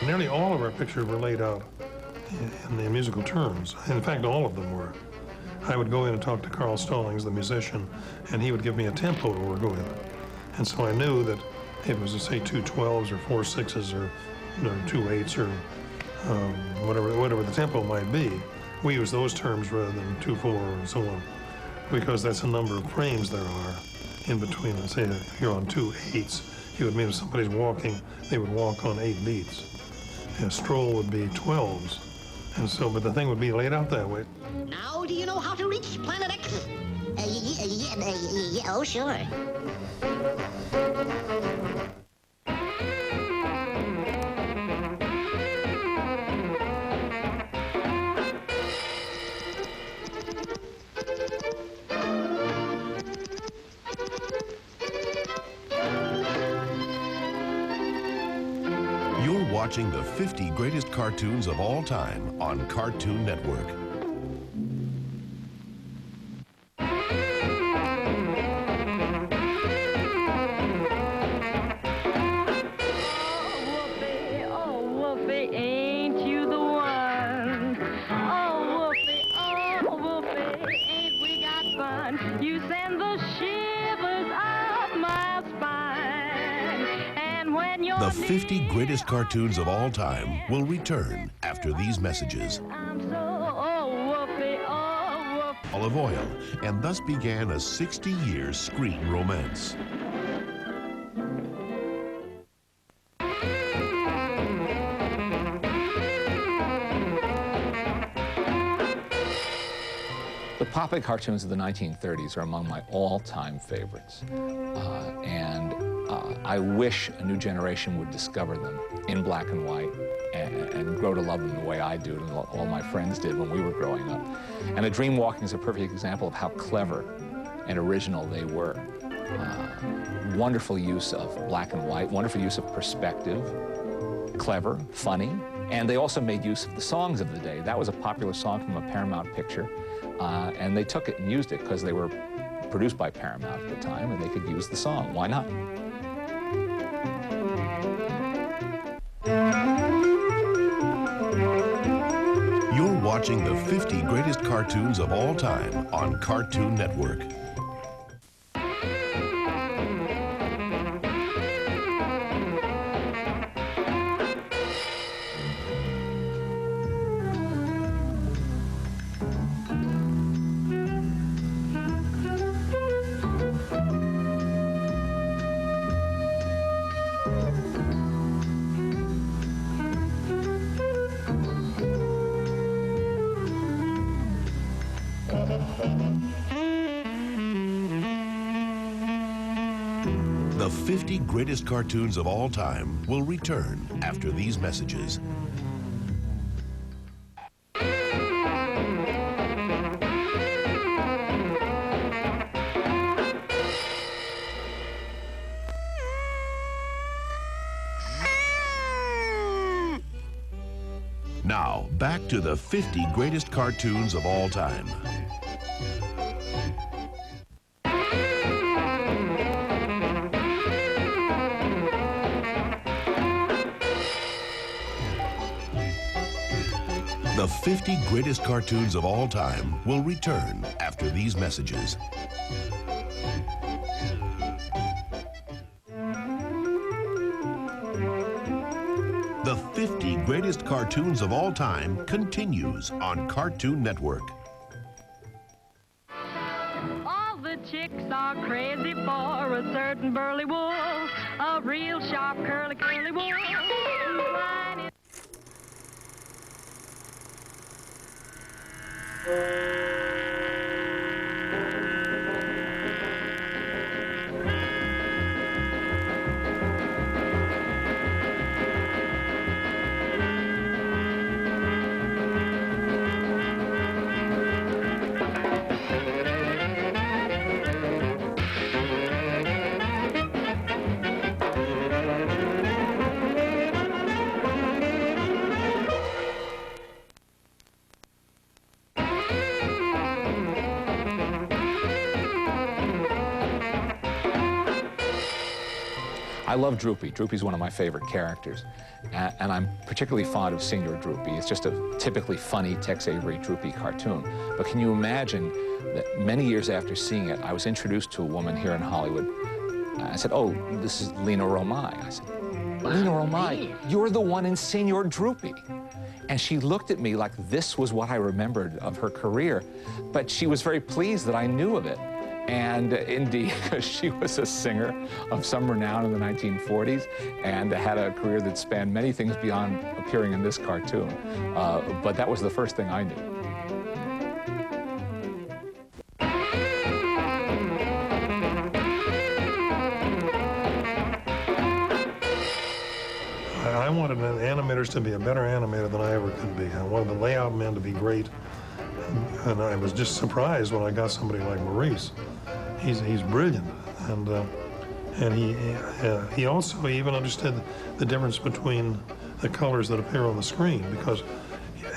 Nearly all of our pictures were laid out in the musical terms. In fact, all of them were. I would go in and talk to Carl Stallings, the musician, and he would give me a tempo to work with. And so I knew that it was, say, 2 12s or 4 6s or 2 8s or whatever the tempo might be. We use those terms rather than 2 4 and so on, because that's a number of frames there are in between. Let's say you're on 2 8s. It would mean if somebody's walking, they would walk on 8 beats. A stroll would be 12s. And so, but the thing would be laid out that way. Now, do you know how to reach Planet X? Oh, sure. You're watching the 50 greatest cartoons of all time on Cartoon Network. The 50 greatest cartoons of all time will return after these messages. Olive oil, and thus began a 60-year screen romance. The Popeye cartoons of the 1930s are among my all-time favorites, I wish a new generation would discover them in black and white and grow to love them the way I do and all my friends did when we were growing up. And A Dream Walking is a perfect example of how clever and original they were. Wonderful use of black and white, wonderful use of perspective, clever, funny, and they also made use of the songs of the day. That was a popular song from a Paramount picture, and they took it and used it because they were produced by Paramount at the time and they could use the song. Why not? You're watching the 50 greatest cartoons of all time on Cartoon Network. The 50 greatest cartoons of all time will return after these messages. Now, back to the 50 greatest cartoons of all time. The 50 greatest cartoons of all time will return after these messages. The 50 greatest cartoons of all time continues on Cartoon Network. All the chicks are crazy for a certain burly wolf, a real sharp curly wolf. I love Droopy. Droopy's one of my favorite characters. And I'm particularly fond of Signor Droopy. It's just a typically funny Tex Avery Droopy cartoon. But can you imagine that many years after seeing it, I was introduced to a woman here in Hollywood. I said, oh, this is Lena Romay. I said, Lena Romay, you're the one in Signor Droopy. And she looked at me like this was what I remembered of her career. But she was very pleased that I knew of it. And indeed, she was a singer of some renown in the 1940s and had a career that spanned many things beyond appearing in this cartoon. But that was the first thing I knew. I wanted animators to be a better animator than I ever could be. I wanted the layout men to be great. And I was just surprised when I got somebody like Maurice. He's brilliant, and he also even understood the difference between the colors that appear on the screen, because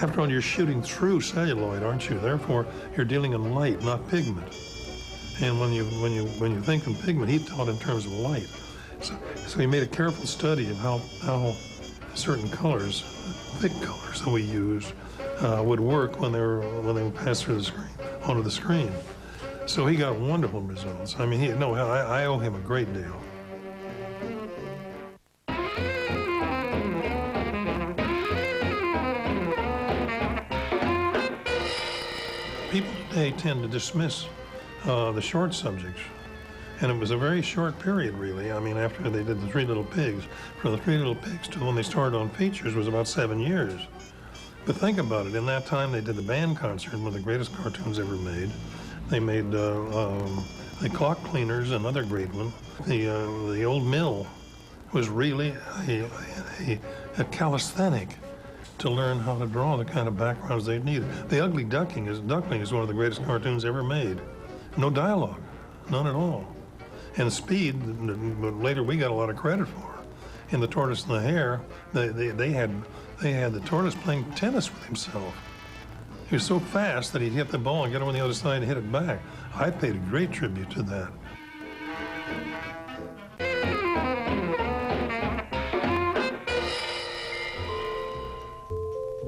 after all, you're shooting through celluloid, aren't you? Therefore, you're dealing in light, not pigment. And when you think in pigment, he thought in terms of light. So he made a careful study of how certain colors, thick colors that we use, would work when they were passed through the screen, onto the screen. So he got wonderful results. I mean, I owe him a great deal. People today tend to dismiss the short subjects. And it was a very short period, really. I mean, after they did the Three Little Pigs, from the Three Little Pigs to when they started on features was about 7 years. But think about it, in that time they did the band concert, one of the greatest cartoons ever made. They made the Clock Cleaners, another great one. The Old Mill was really a calisthenic to learn how to draw the kind of backgrounds they needed. The Ugly Duckling is one of the greatest cartoons ever made. No dialogue, none at all. And Speed, later we got a lot of credit for. In The Tortoise and the Hare, they had the tortoise playing tennis with himself. He was so fast that he'd hit the ball and get over on the other side and hit it back. I paid a great tribute to that.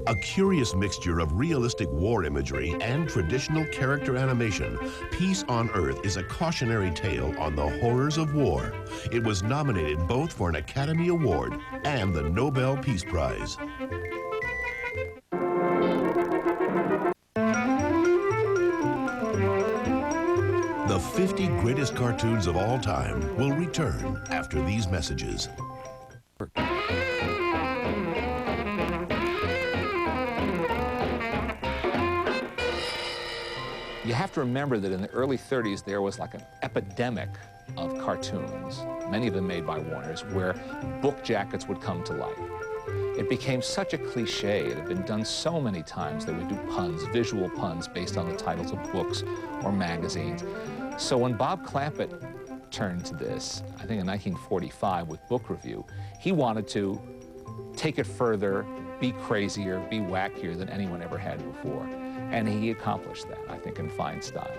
A curious mixture of realistic war imagery and traditional character animation, Peace on Earth is a cautionary tale on the horrors of war. It was nominated both for an Academy Award and the Nobel Peace Prize. The 50 greatest cartoons of all time will return after these messages. You have to remember that in the early 30s, there was like an epidemic of cartoons, many of them made by Warner's, where book jackets would come to life. It became such a cliche. It had been done so many times. They would do puns, visual puns, based on the titles of books or magazines. So when Bob Clampett turned to this, I think in 1945 with Book Review, he wanted to take it further, be crazier, be wackier than anyone ever had before. And he accomplished that, I think, in fine style.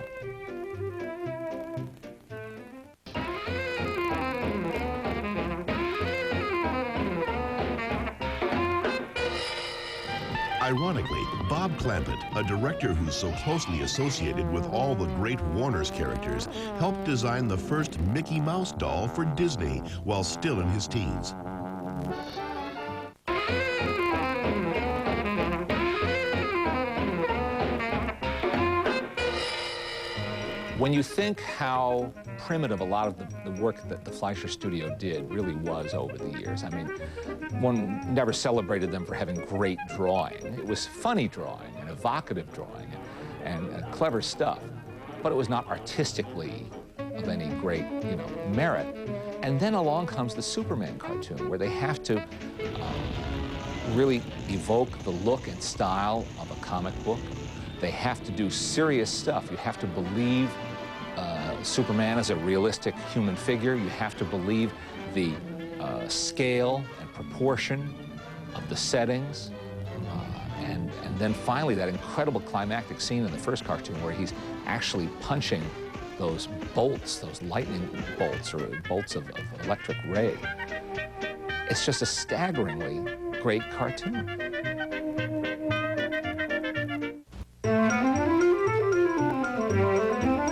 Ironically, Bob Clampett, a director who's so closely associated with all the great Warner's characters, helped design the first Mickey Mouse doll for Disney while still in his teens. When you think how primitive a lot of the work that the Fleischer studio did really was over the years, I mean, one never celebrated them for having great drawing. It was funny drawing and evocative drawing and clever stuff, but it was not artistically of any great, merit. And then along comes the Superman cartoon, where they have to really evoke the look and style of a comic book. They have to do serious stuff. You have to believe Superman as a realistic human figure. You have to believe the scale and proportion of the settings. And then finally, that incredible climactic scene in the first cartoon where he's actually punching those bolts, those lightning bolts or bolts of electric ray. It's just a staggeringly great cartoon.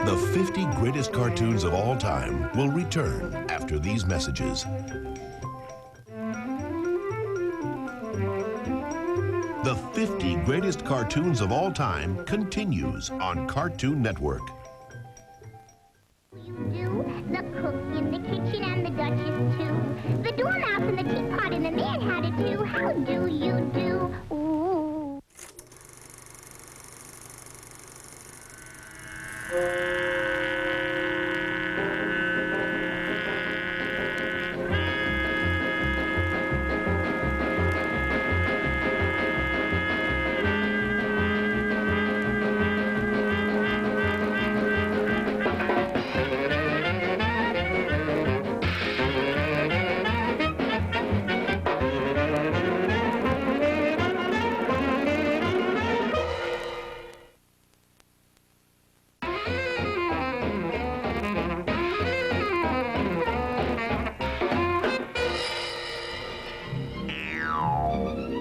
The 50 greatest cartoons of all time will return after these messages. The 50 greatest cartoons of all time continues on Cartoon Network. The cook in the kitchen and the Duchess too. The dormouse and the teapot and the man had it too. How do you do? Ooh.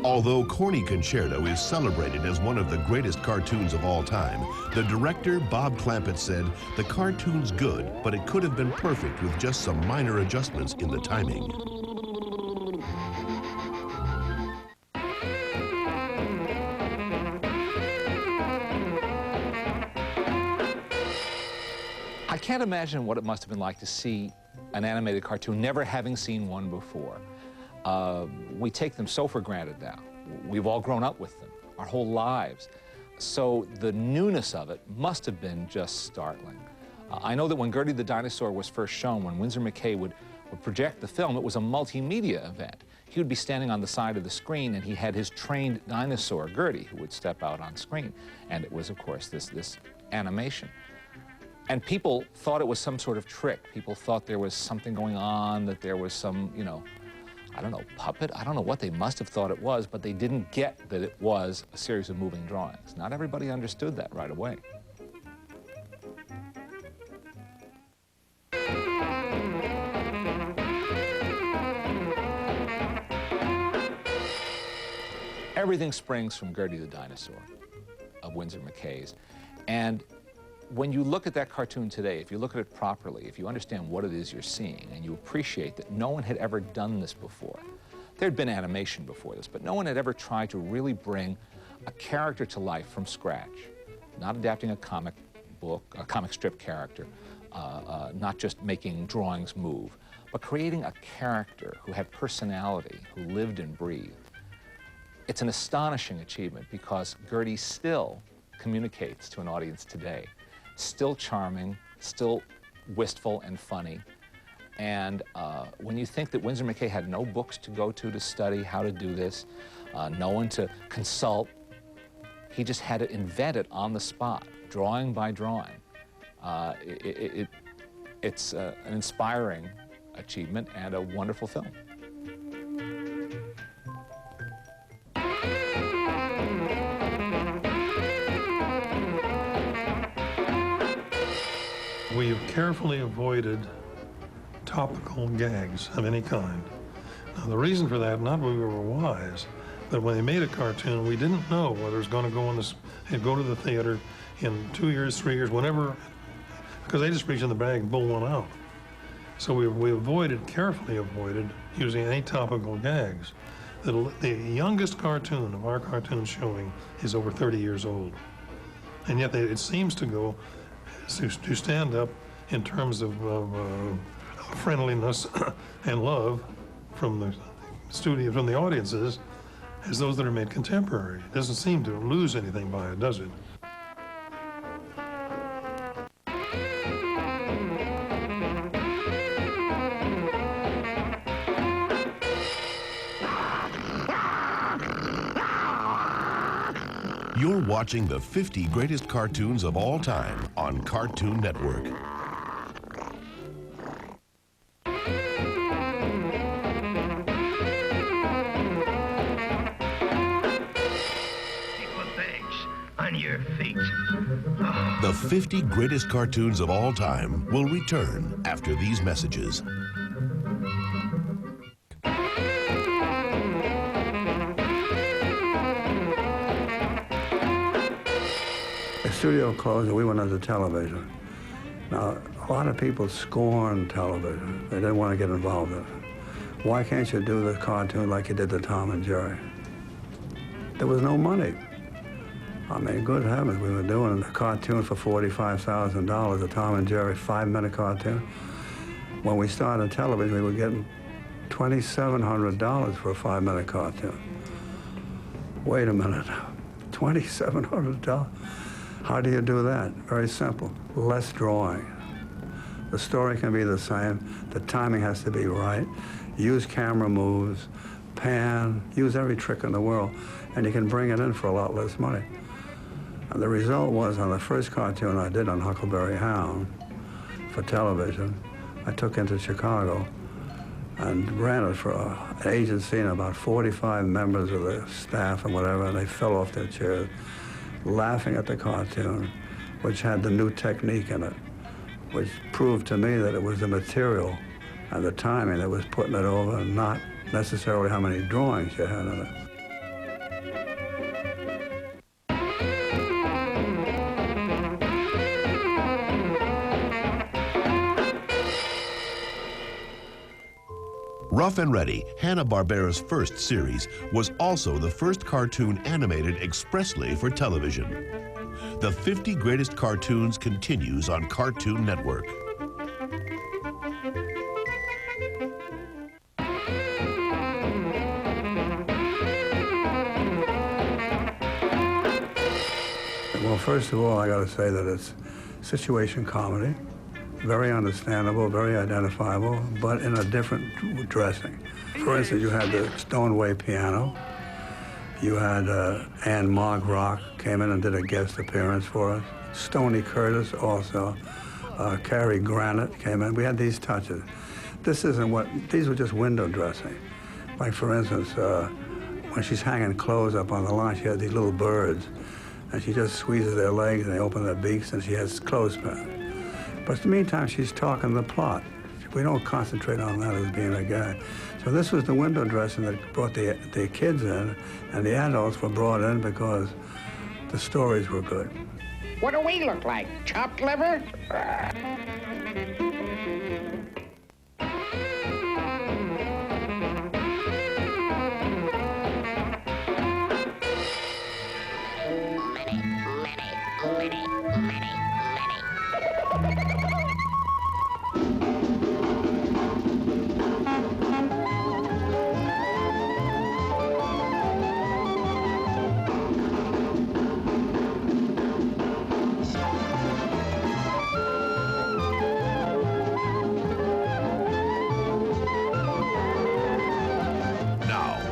Although Corny Concerto is celebrated as one of the greatest cartoons of all time, the director, Bob Clampett, said, "The cartoon's good, but it could have been perfect with just some minor adjustments in the timing." I can't imagine what it must have been like to see an animated cartoon, never having seen one before. We take them so for granted now. We've all grown up with them our whole lives. So the newness of it must have been just startling. I know that when Gertie the Dinosaur was first shown, when Winsor McCay would project the film, it was a multimedia event. He would be standing on the side of the screen and he had his trained dinosaur, Gertie, who would step out on screen. And it was, of course, this animation. And people thought it was some sort of trick. People thought there was something going on, that there was some, you know, I don't know, puppet? I don't know what they must have thought it was, but they didn't get that it was a series of moving drawings. Not everybody understood that right away. Everything springs from Gertie the Dinosaur of Winsor McCay's. And when you look at that cartoon today, if you look at it properly, if you understand what it is you're seeing, and you appreciate that no one had ever done this before. There'd been animation before this, but no one had ever tried to really bring a character to life from scratch. Not adapting a comic book, a comic strip character, not just making drawings move, but creating a character who had personality, who lived and breathed. It's an astonishing achievement because Gertie still communicates to an audience today. Still charming, still wistful and funny. And when you think that Winsor McCay had no books to go to study how to do this, no one to consult, he just had to invent it on the spot, drawing by drawing. It's an inspiring achievement and a wonderful film. We've carefully avoided topical gags of any kind. Now, the reason for that, not that we were wise, but when they made a cartoon, we didn't know whether it was going to go on this, it'd go to the theater in 2 years, 3 years, whenever, because they just reach in the bag and pull one out. So we carefully avoided using any topical gags. The youngest cartoon of our cartoon showing is over 30 years old. And yet it seems to go to stand up in terms of friendliness and love from the studio, from the audiences, as those that are made contemporary. It doesn't seem to lose anything by it, does it? You're watching the 50 greatest cartoons of all time on Cartoon Network. Thanks on your feet. The The 50 greatest cartoons of all time will return after these messages. The studio closed and we went into television. Now, a lot of people scorn television. They didn't want to get involved in it. Why can't you do the cartoon like you did the Tom and Jerry? There was no money. I mean, good heavens, we were doing a cartoon for $45,000, a Tom and Jerry 5-minute cartoon. When we started television, we were getting $2,700 for a 5-minute cartoon. Wait a minute, $2,700? How do you do that? Very simple, less drawing. The story can be the same, the timing has to be right, use camera moves, pan, use every trick in the world, and you can bring it in for a lot less money. And the result was, on the first cartoon I did on Huckleberry Hound for television, I took into Chicago and ran it for an agency and about 45 members of the staff and whatever, and they fell off their chairs laughing at the cartoon, which had the new technique in it, which proved to me that it was the material and the timing that was putting it over, and not necessarily how many drawings you had in it. Rough and Ready, Hanna-Barbera's first series, was also the first cartoon animated expressly for television. The 50 Greatest Cartoons continues on Cartoon Network. Well, first of all, I got to say that it's situation comedy. Very understandable, very identifiable, but in a different dressing. For instance, you had the Stoneway piano. You had Ann Margrock came in and did a guest appearance for us. Stoney Curtis also. Cary Granite came in. We had these touches. This isn't what, these were just window dressing. Like, for instance, when she's hanging clothes up on the line, she has these little birds, and she just squeezes their legs and they open their beaks, and she has clothespins. But in the meantime, she's talking the plot. We don't concentrate on that as being a gag. So this was the window dressing that brought the kids in, and the adults were brought in because the stories were good. What do we look like? Chopped liver?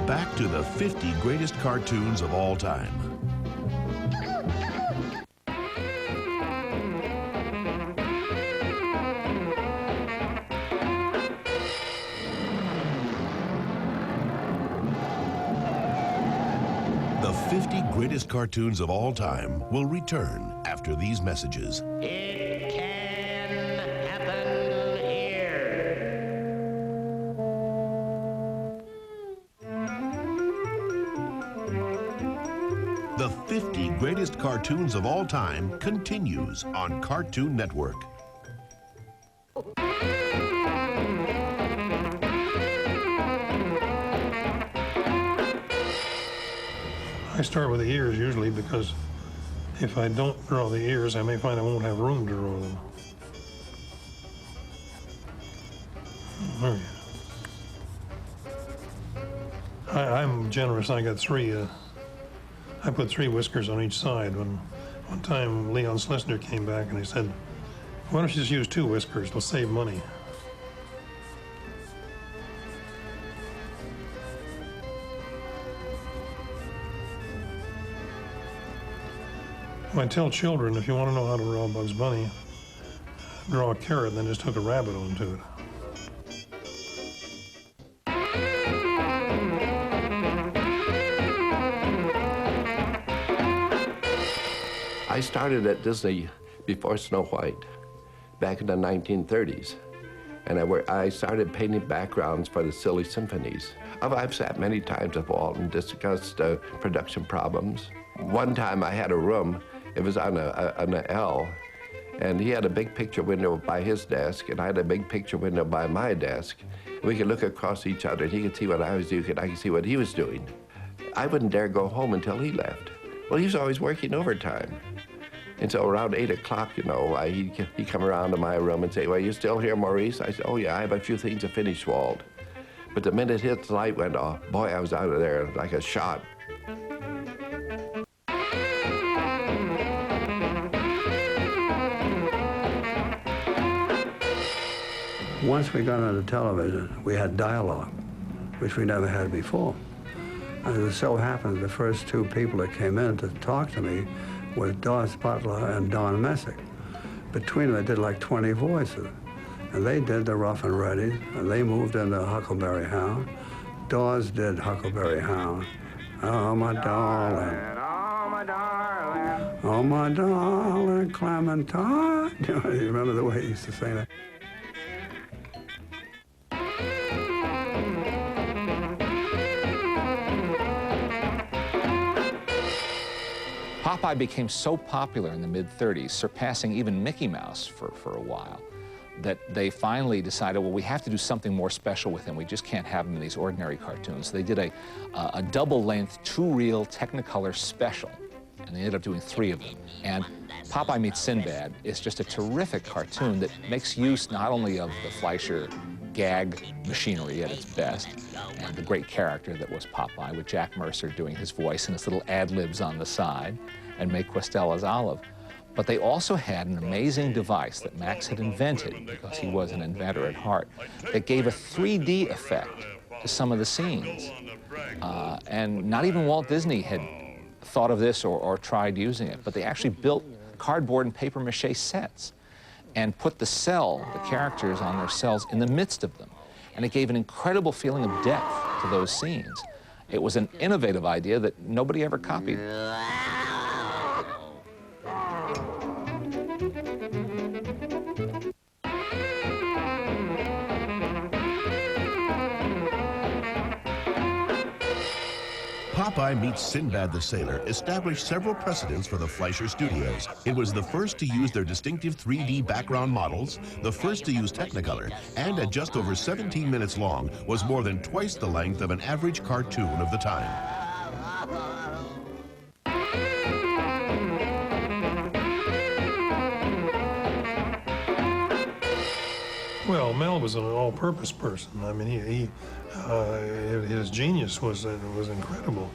Back to the 50 greatest cartoons of all time. The 50 greatest cartoons of all time will return after these messages. It can happen here. The 50 greatest cartoons of all time continues on Cartoon Network. I start with the ears usually because if I don't draw the ears, I may find I won't have room to draw them. There you go. I'm generous. I got three. I put 3 whiskers on each side. When one time Leon Schlesinger came back and he said, "Why don't you just use 2 whiskers? It'll save money." I tell children, if you want to know how to draw Bugs Bunny, draw a carrot and then just hook a rabbit onto it. I started at Disney before Snow White, back in the 1930s. And I started painting backgrounds for the silly symphonies. I've sat many times with Walt and discussed production problems. One time I had a room, it was on an L, and he had a big picture window by his desk, and I had a big picture window by my desk. We could look across each other, and he could see what I was doing, and I could see what he was doing. I wouldn't dare go home until he left. Well, he was always working overtime. And so around 8 o'clock, you know, he'd come around to my room and say, "Well, you still here, Maurice?" I said, "Oh, yeah, I have a few things to finish, Walt." But the minute his light went off, boy, I was out of there like a shot. Once we got onto television, we had dialogue, which we never had before. And it so happened the first two people that came in to talk to me was Dawes Butler and Don Messick. Between them, they did like 20 voices. And they did the Rough and Ready, and they moved into Huckleberry Hound. Dawes did Huckleberry Hound. Oh, my darling. Oh, my darling. Oh, my darling, Clementine. You remember the way he used to sing that? Popeye became so popular in the mid-30s, surpassing even Mickey Mouse for a while, that they finally decided, well, we have to do something more special with him. We just can't have him in these ordinary cartoons. So they did a double-length, two-reel Technicolor special, and they ended up doing 3 of them. And Popeye Meets Sinbad is just a terrific cartoon that makes use not only of the Fleischer gag machinery at its best, and the great character that was Popeye, with Jack Mercer doing his voice and his little ad-libs on the side, and May Questel as Olive. But they also had an amazing device that Max had invented, because he was an inventor at heart, that gave a 3D effect to some of the scenes. And not even Walt Disney had thought of this or tried using it, but they actually built cardboard and papier-mâché sets and put the characters on their cells in the midst of them. And it gave an incredible feeling of depth to those scenes. It was an innovative idea that nobody ever copied. Popeye Meets Sinbad the Sailor established several precedents for the Fleischer Studios. It was the first to use their distinctive 3D background models, the first to use Technicolor, and at just over 17 minutes long, was more than twice the length of an average cartoon of the time. Well, Mel was an all-purpose person. I mean, his genius was incredible.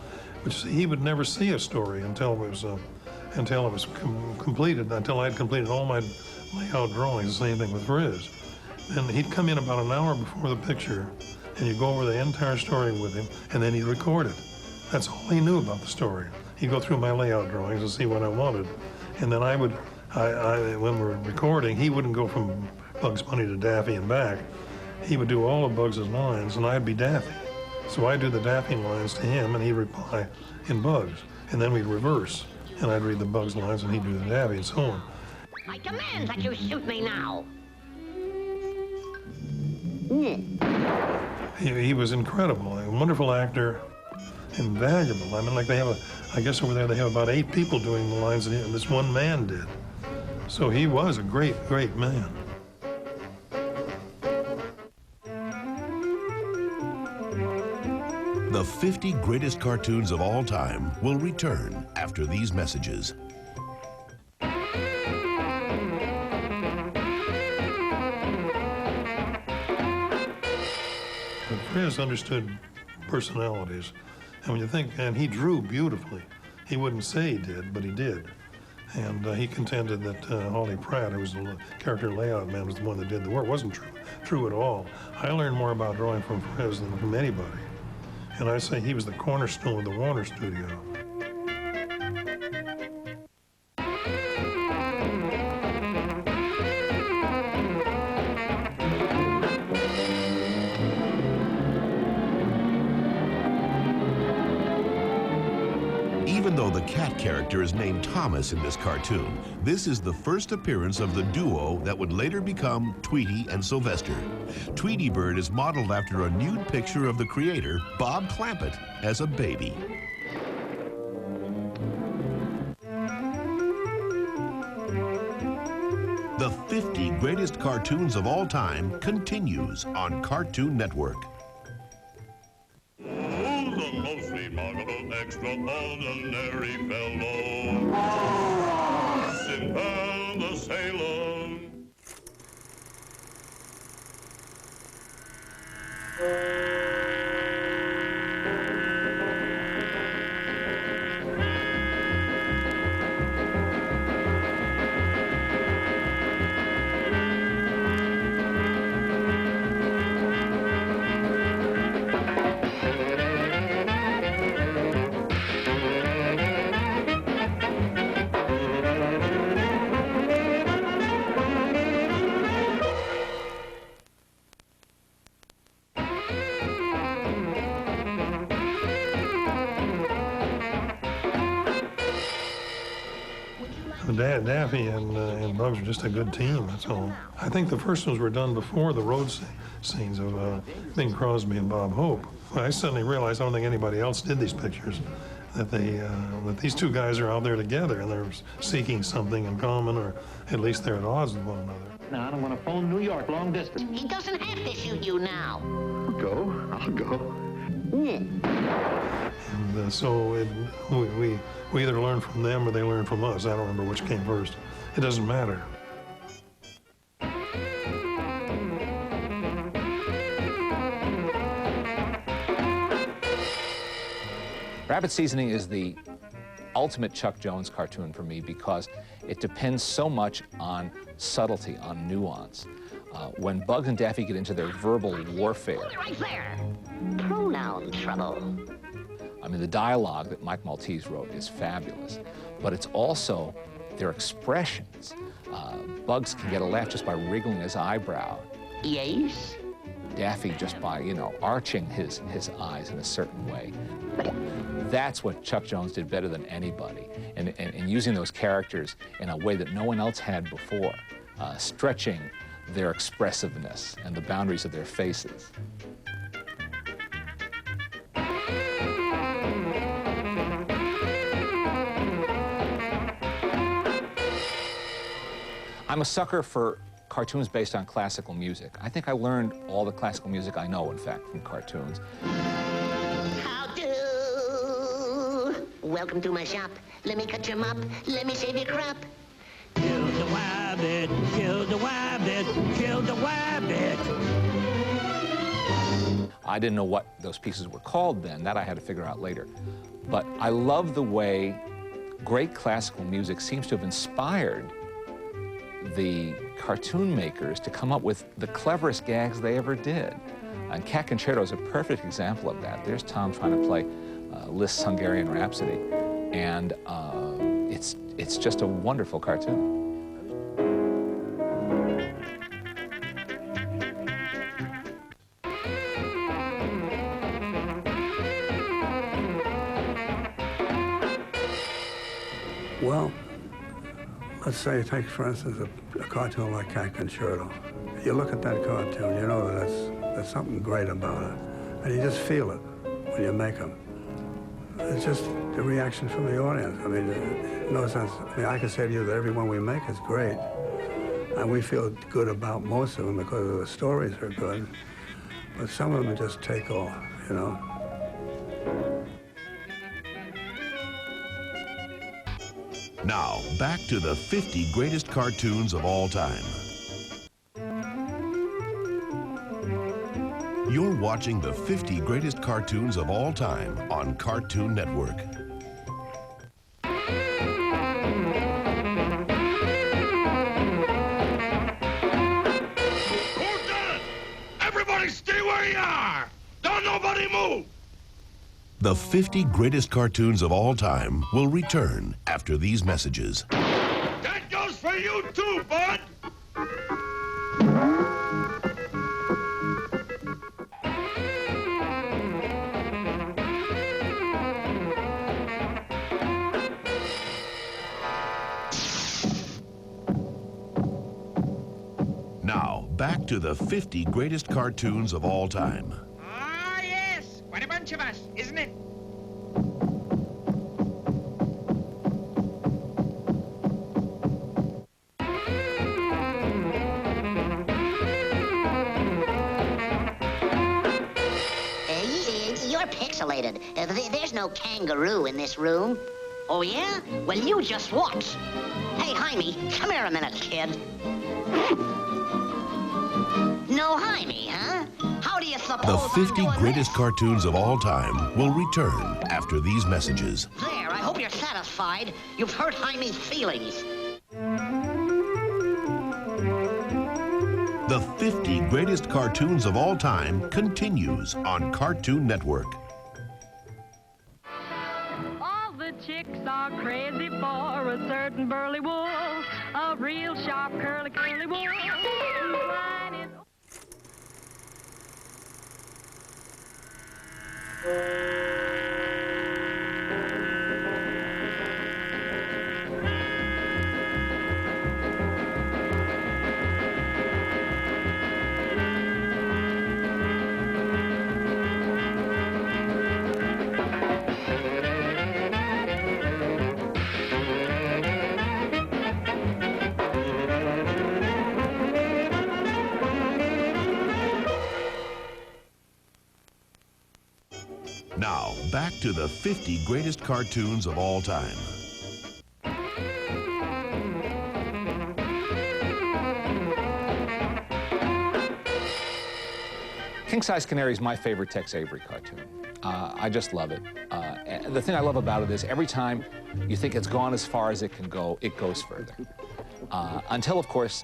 Which he would never see a story until it was completed. Until I'd completed all my layout drawings. The same thing with Riz. And he'd come in about an hour before the picture, and you'd go over the entire story with him, and then he'd record it. That's all he knew about the story. He'd go through my layout drawings and see what I wanted, and then when we're recording, he wouldn't go from Bugs Bunny to Daffy and back. He would do all of Bugs' lines, and I'd be Daffy. So I'd do the Daffy lines to him, and he'd reply in Bugs. And then we'd reverse, and I'd read the Bugs lines, and he'd do the Daffy, and so on. I demand that you shoot me now. He was incredible, a wonderful actor, invaluable. I mean, like I guess over there they have about 8 people doing the lines that this one man did. So he was a great, great man. The 50 greatest cartoons of all time will return after these messages. Frizz understood personalities, and when you think, and he drew beautifully. He wouldn't say he did, but he did. And he contended that Holly Pratt, who was the character layout man, was the one that did the work. It wasn't true at all. I learned more about drawing from Frizz than from anybody. And I say he was the cornerstone of the Warner studio. Even though the cat character is named Thomas in this cartoon, this is the first appearance of the duo that would later become Tweety and Sylvester. Tweety Bird is modeled after a nude picture of the creator, Bob Clampett, as a baby. The 50 greatest cartoons of all time continues on Cartoon Network. Oh, the most remarkable, extraordinary fellow, Sinbad the Sailor. Daffy and Bugs are just a good team, that's all. I think the first ones were done before the road scenes of Bing Crosby and Bob Hope. I suddenly realized I don't think anybody else did these pictures, that these two guys are out there together and they're seeking something in common, or at least they're at odds with one another. Now, I'm going to phone New York long distance. He doesn't have to shoot you now. I'll go. And so we either learn from them or they learn from us. I don't remember which came first. It doesn't matter. Rabbit Seasoning is the ultimate Chuck Jones cartoon for me because it depends so much on subtlety, on nuance. When Bugs and Daffy get into their verbal warfare, Right there. Pronoun trouble. I mean, the dialogue that Mike Maltese wrote is fabulous, but it's also their expressions. Bugs can get a laugh just by wriggling his eyebrow. Yes? Daffy just by, you know, arching his eyes in a certain way. That's what Chuck Jones did better than anybody, and using those characters in a way that no one else had before, stretching their expressiveness and the boundaries of their faces. I'm a sucker for cartoons based on classical music. I think I learned all the classical music I know, in fact, from cartoons. How do? Welcome to my shop. Let me cut your mop. Let me shave your crop. Kill the wabbit, kill the wabbit, kill the wabbit. I didn't know what those pieces were called then. That I had to figure out later. But I love the way great classical music seems to have inspired the cartoon makers to come up with the cleverest gags they ever did. And Cat Concerto is a perfect example of that. There's Tom trying to play Liszt's Hungarian Rhapsody, and it's just a wonderful cartoon. Well, let's say, take for instance a cartoon like Cat Concerto. You look at that cartoon, you know that there's something great about it, and you just feel it when you make them. It's just the reaction from the audience. I mean, no sense. I mean, I can say to you that every one we make is great, and we feel good about most of them because the stories are good. But some of them just take off, you know. Now, back to the 50 greatest cartoons of all time. You're watching the 50 greatest cartoons of all time on Cartoon Network. Who's done it? Everybody stay where you are! Don't nobody move! The 50 greatest cartoons of all time will return after these messages. That goes for you too, bud! Now, back to the 50 greatest cartoons of all time. Ah, yes. Quite a bunch of us, isn't it? You're pixelated. There's no kangaroo in this room. Oh, yeah? Well, you just watch. Hey, Jaime, come here a minute, kid. No Jaime, huh? How do you suppose The I'm 50 doing greatest this? cartoons of all time will return after these messages. There, I hope you're satisfied. You've hurt Jaime's feelings. The 50 greatest cartoons of all time continues on Cartoon Network. All the chicks are crazy for a certain burly wool, a real sharp curly wool. Mine is Now, back to the 50 greatest cartoons of all time. King Size Canary is my favorite Tex Avery cartoon. I just love it. And the thing I love about it is every time you think it's gone as far as it can go, it goes further. Until, of course,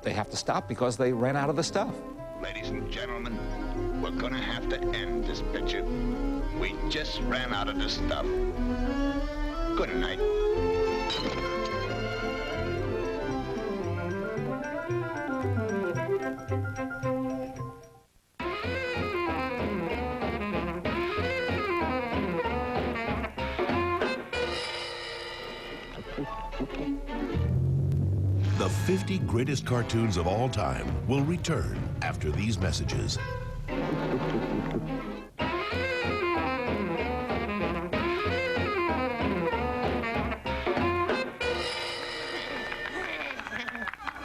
they have to stop because they ran out of the stuff. Ladies and gentlemen, we're gonna have to end this picture. We just ran out of the stuff. Good night. The 50 greatest cartoons of all time will return after these messages.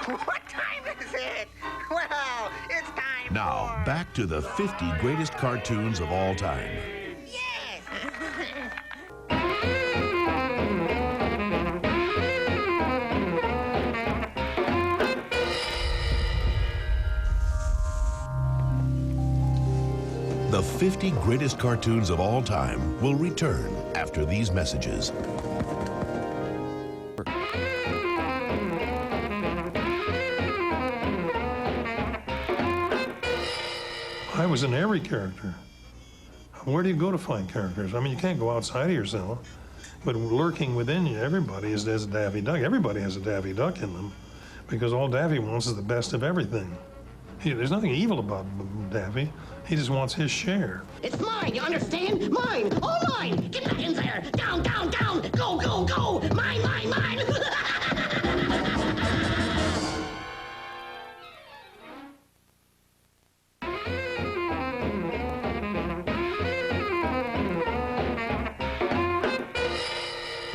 What time is it? Well, it's time Now, for... back to the 50 greatest cartoons of all time. Yes! The 50 greatest cartoons of all time will return after these messages. I was in every character. Where do you go to find characters? I mean, you can't go outside of yourself, but lurking within you, everybody is a Daffy Duck. Everybody has a Daffy Duck in them, because all Daffy wants is the best of everything. There's nothing evil about Daffy. He just wants his share. It's mine, you understand? Mine, all mine. Get back in there. Down, down, down. Go, go, go. Mine, mine, mine.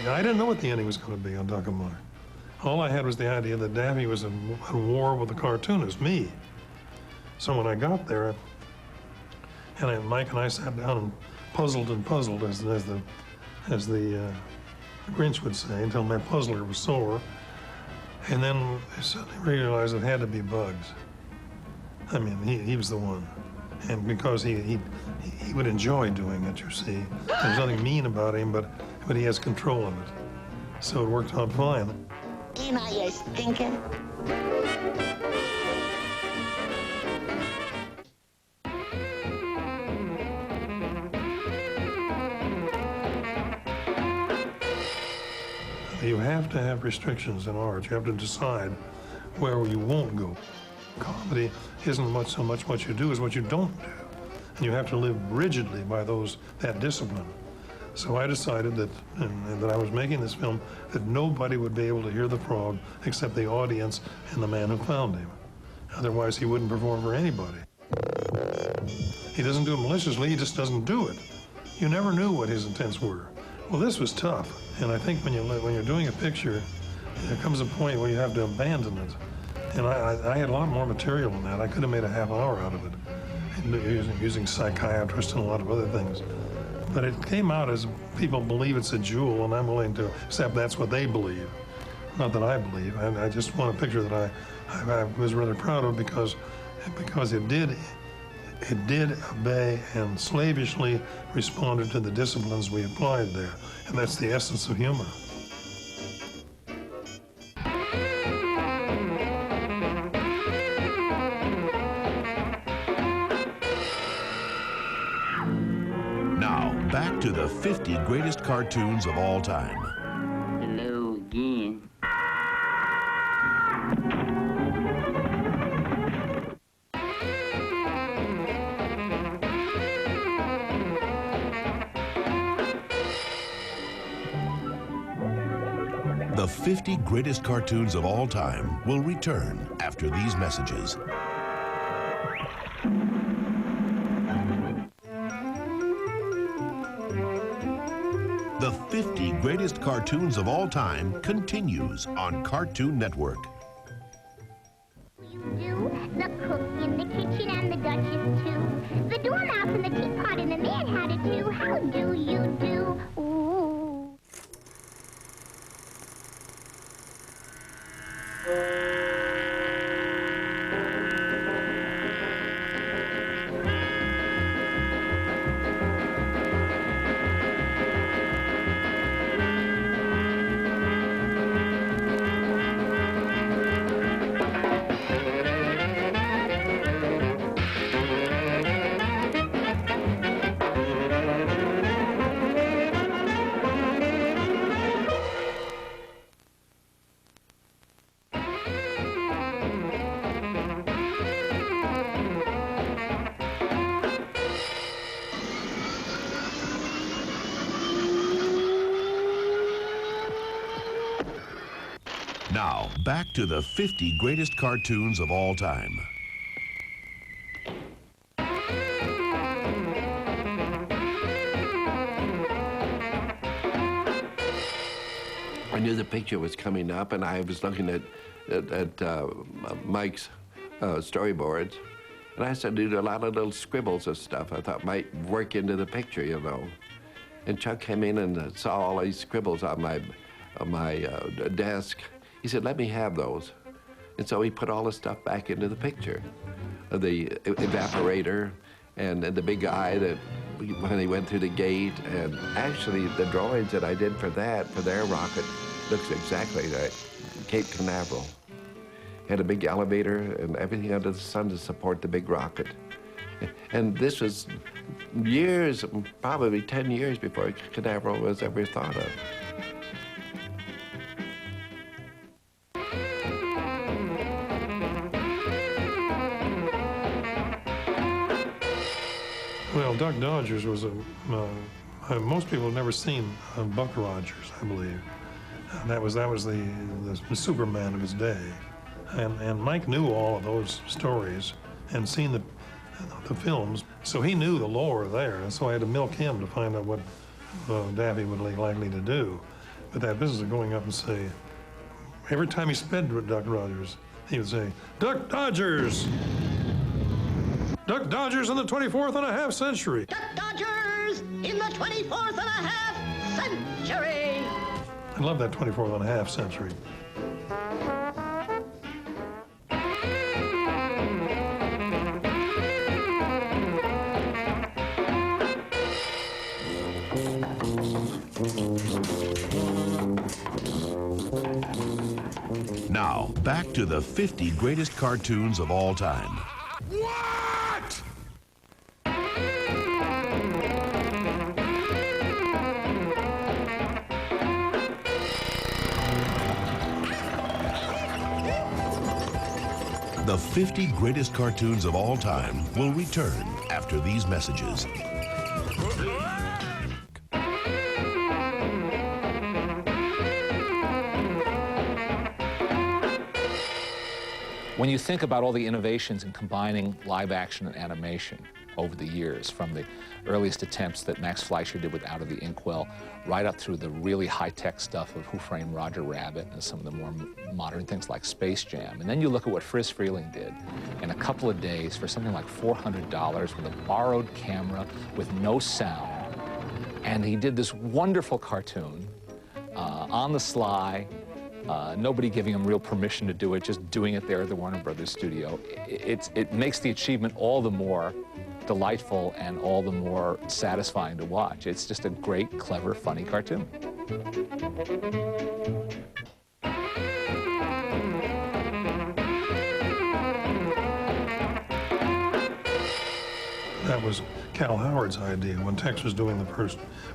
I didn't know what the ending was going to be on Duck and Mark. All I had was the idea that Daffy was in war with the cartoonist, me. So when I got there, Mike and I sat down and puzzled, as the Grinch would say, until my puzzler was sore. And then I suddenly realized it had to be Bugs. I mean, he was the one. And because he would enjoy doing it, you see. There's nothing mean about him, but he has control of it. So it worked out fine. Ain't I a stinker? You have to have restrictions in art. You have to decide where you won't go. Comedy isn't so much what you do as what you don't do. And you have to live rigidly by that discipline. So I decided that I was making this film that nobody would be able to hear the frog except the audience and the man who found him. Otherwise, he wouldn't perform for anybody. He doesn't do it maliciously, he just doesn't do it. You never knew what his intents were. Well, this was tough, and I think when you're doing a picture, there comes a point where you have to abandon it. And I had a lot more material than that. I could have made a half hour out of it, using psychiatrists and a lot of other things. But it came out as people believe it's a jewel, and I'm willing to accept that's what they believe. Not that I believe. I just want a picture that I was rather proud of because it did obey and slavishly responded to the disciplines we applied there. And that's the essence of humor. Now, back to the 50 greatest cartoons of all time. Hello again. The 50 greatest cartoons of all time will return after these messages. The 50 greatest cartoons of all time continues on Cartoon Network. You do? The cook in the kitchen and the Duchess too. The doorknob and the teapot and the man had it too. How do you do? Ooh. Now, back to the 50 greatest cartoons of all time. I knew the picture was coming up, and I was looking at Mike's storyboards, and I started to do a lot of little scribbles of stuff I thought might work into the picture, you know. And Chuck came in and saw all these scribbles on my desk. He said, "Let me have those." And so he put all the stuff back into the picture. The evaporator and the big guy that when he went through the gate. And actually, the drawings that I did for their rocket, looks exactly like Cape Canaveral. Had a big elevator and everything under the sun to support the big rocket. And this was years, probably 10 years before Canaveral was ever thought of. Well, Duck Dodgers was most people have never seen Buck Rogers, I believe. That was the Superman of his day. And Mike knew all of those stories and seen the films, so he knew the lore there, and so I had to milk him to find out what Daffy would be likely to do. But that business of going up and say, every time he sped with Duck Rogers, he would say, "Duck Dodgers! Duck Dodgers in the 24th and a half century!" Duck Dodgers in the 24th and a half century! I love that 24th and a half century. Now, back to the 50 greatest cartoons of all time. What? The 50 greatest cartoons of all time will return after these messages. When you think about all the innovations in combining live action and animation over the years, from the earliest attempts that Max Fleischer did with Out of the Inkwell, right up through the really high-tech stuff of Who Framed Roger Rabbit and some of the more modern things like Space Jam. And then you look at what Friz Freleng did in a couple of days for something like $400 with a borrowed camera with no sound. And he did this wonderful cartoon on the sly, nobody giving him real permission to do it, just doing it there at the Warner Brothers studio. It makes the achievement all the more delightful and all the more satisfying to watch. It's just a great, clever, funny cartoon. That was Cal Howard's idea when Tex was doing one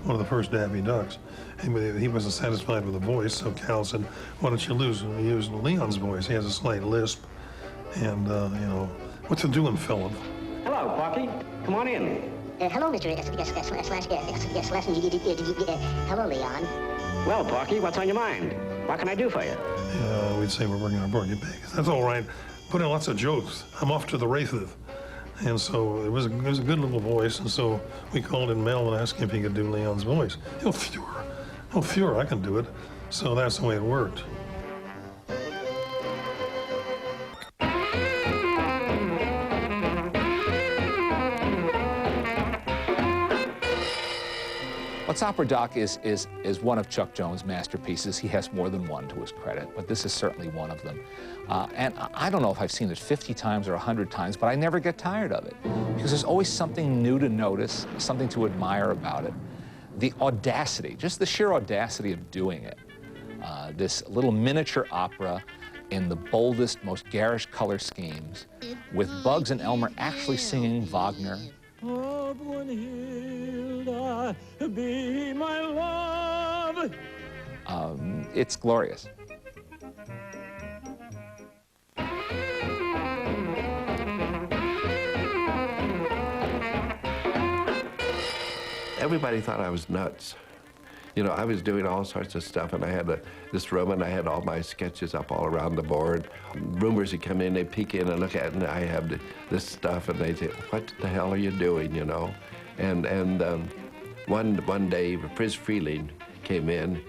of the first Daffy Ducks. He wasn't satisfied with the voice, so Cal said, "Why don't you use Leon's voice? He has a slight lisp, and you know, what's it doing, Philip?" Hello, Porky. Come on in. Hello, Mr. Hello, Leon. Well, Porky, what's on your mind? What can I do for you? We'd say we're working on Porky Pig. That's all right. Put in lots of jokes. I'm off to the races. And so it was a good little voice, and so we called in Mel and asked him if he could do Leon's voice. Oh, sure, I can do it. So that's the way it worked. Let's Opera Doc is one of Chuck Jones' masterpieces. He has more than one to his credit, but this is certainly one of them. And I don't know if I've seen it 50 times or 100 times, but I never get tired of it, because there's always something new to notice, something to admire about it. The audacity, just the sheer audacity of doing it. This little miniature opera in the boldest, most garish color schemes, with Bugs and Elmer actually singing Wagner. Be my love. It's glorious. Everybody thought I was nuts. You know, I was doing all sorts of stuff, and I had this room, and I had all my sketches up all around the board. Roomers would come in, they'd peek in and look at it, and I have this stuff, and they'd say, "What the hell are you doing?" You know, and one day, Friz Freleng came in,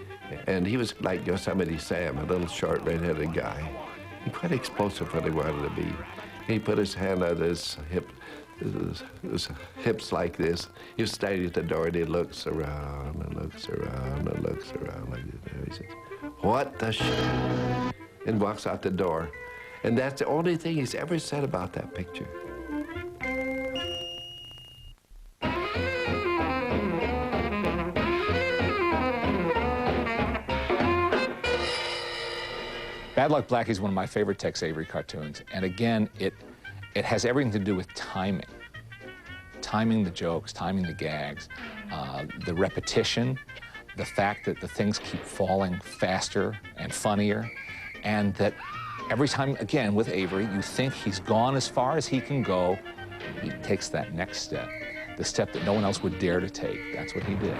and he was like Yosemite Sam, a little short, red-headed guy, and quite explosive when he wanted to be. He put his hand on his hips like this. He was standing at the door, and he looks around and looks around and looks around like this. And he says, "What the shit?" and walks out the door. And that's the only thing he's ever said about that picture. Bad Luck Blackie is one of my favorite Tex Avery cartoons, and again, it has everything to do with timing. Timing the jokes, timing the gags, the repetition, the fact that the things keep falling faster and funnier, and that every time, again, with Avery, you think he's gone as far as he can go, he takes that next step, the step that no one else would dare to take. That's what he did.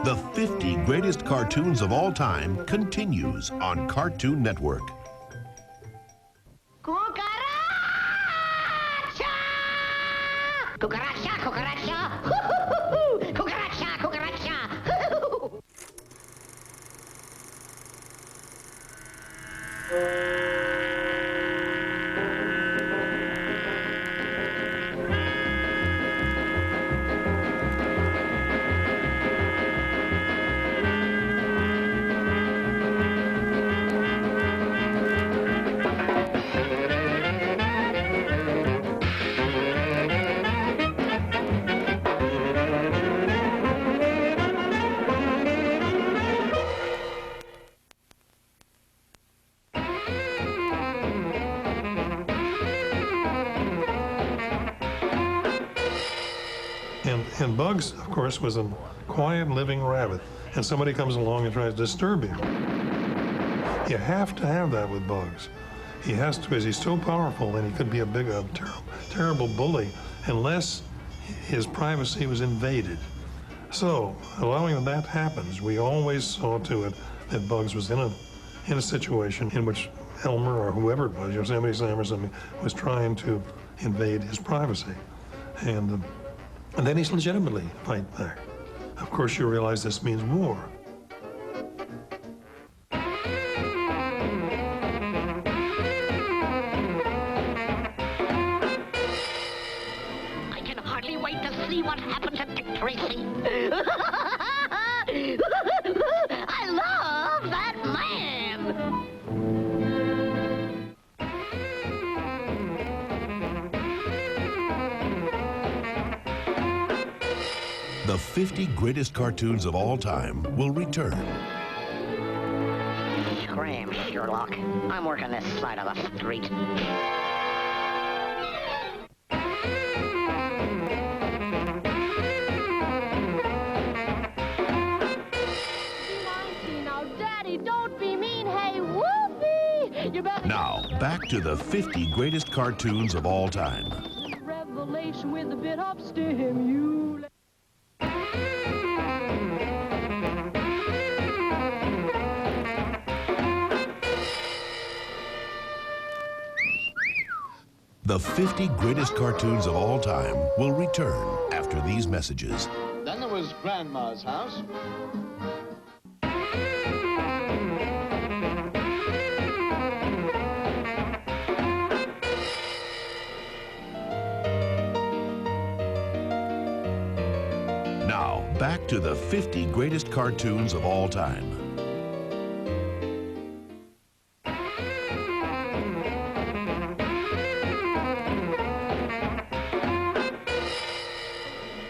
The 50 Greatest Cartoons of All Time continues on Cartoon Network. Cucaracha! Cucaracha, cucaracha! Cucaracha, cucaracha! And Bugs, of course, was a quiet, living rabbit, and somebody comes along and tries to disturb him. You have to have that with Bugs. He has to, because he's so powerful, and he could be a terrible bully, unless his privacy was invaded. So, allowing that happens, we always saw to it that Bugs was in a situation in which Elmer or whoever it was, Yosemite Sam or something, was trying to invade his privacy. And then he's legitimately fight back. Of course, you realize this means war. I can hardly wait to see what happens at Dick Tracy. I love that man. The 50 greatest cartoons of all time will return. Scram, Sherlock. I'm working this side of the street. Now, Daddy, don't be mean. Hey, Whoopee! You better... Now, back to the 50 greatest cartoons of all time. Revelation with a bit of stimulation. The 50 greatest cartoons of all time will return after these messages. Then there was Grandma's house. Now, back to the 50 greatest cartoons of all time.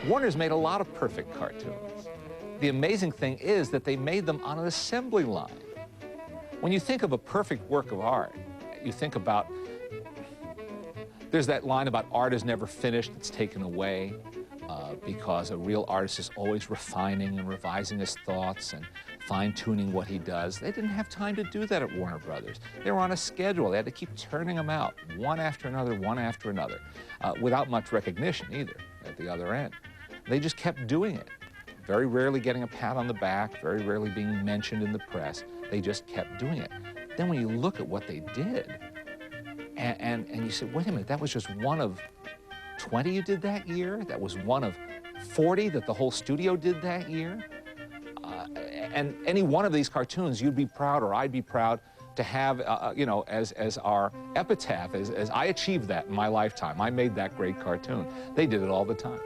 Warner's made a lot of perfect cartoons. The amazing thing is that they made them on an assembly line. When you think of a perfect work of art, you think about, there's that line about art is never finished, it's taken away, because a real artist is always refining and revising his thoughts and fine-tuning what he does. They didn't have time to do that at Warner Brothers. They were on a schedule. They had to keep turning them out, one after another, without much recognition either at the other end. They just kept doing it, very rarely getting a pat on the back, very rarely being mentioned in the press. They just kept doing it. Then when you look at what they did, and you say, wait a minute, that was just one of 20 you did that year? That was one of 40 that the whole studio did that year? And any one of these cartoons, you'd be proud, or I'd be proud to have, you know, as our epitaph, as I achieved that in my lifetime. I made that great cartoon. They did it all the time.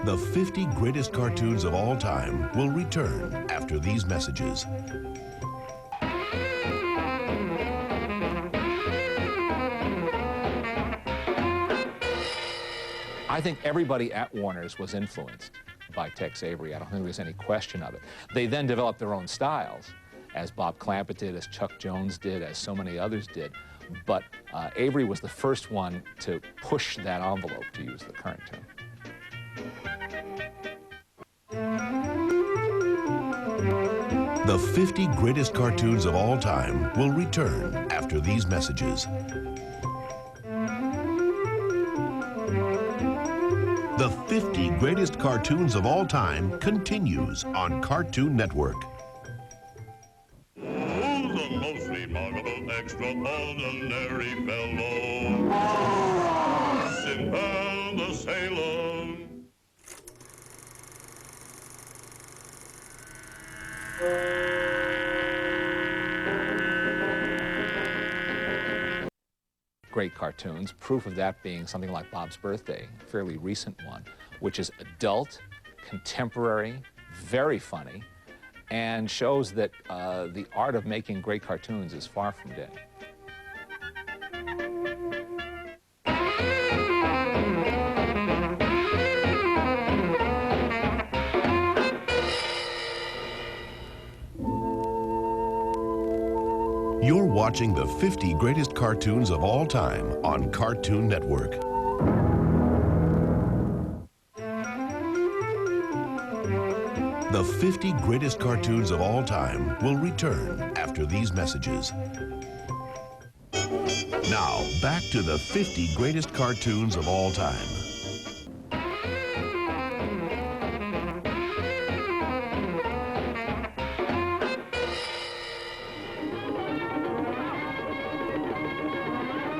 The 50 greatest cartoons of all time will return after these messages. I think everybody at Warner's was influenced by Tex Avery. I don't think there's any question of it. They then developed their own styles, as Bob Clampett did, as Chuck Jones did, as so many others did. But Avery was the first one to push that envelope, to use the current term. The 50 greatest cartoons of all time will return after these messages. The 50 greatest cartoons of all time continues on Cartoon Network. Oh, the most remarkable, extraordinary fellow, Sinbad the Sailor. Great cartoons, proof of that being something like Bob's Birthday, a fairly recent one, which is adult, contemporary, very funny, and shows that the art of making great cartoons is far from dead. You're watching the 50 greatest cartoons of all time on Cartoon Network. The 50 greatest cartoons of all time will return after these messages. The Now, back to the 50 greatest cartoons of all time.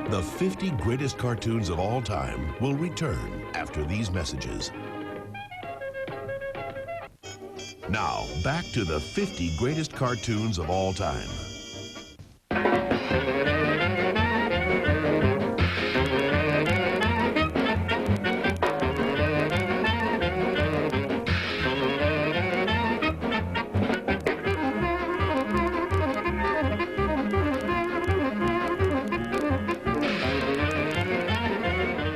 The 50 greatest cartoons of all time will return after these messages. Now, back to the 50 greatest cartoons of all time.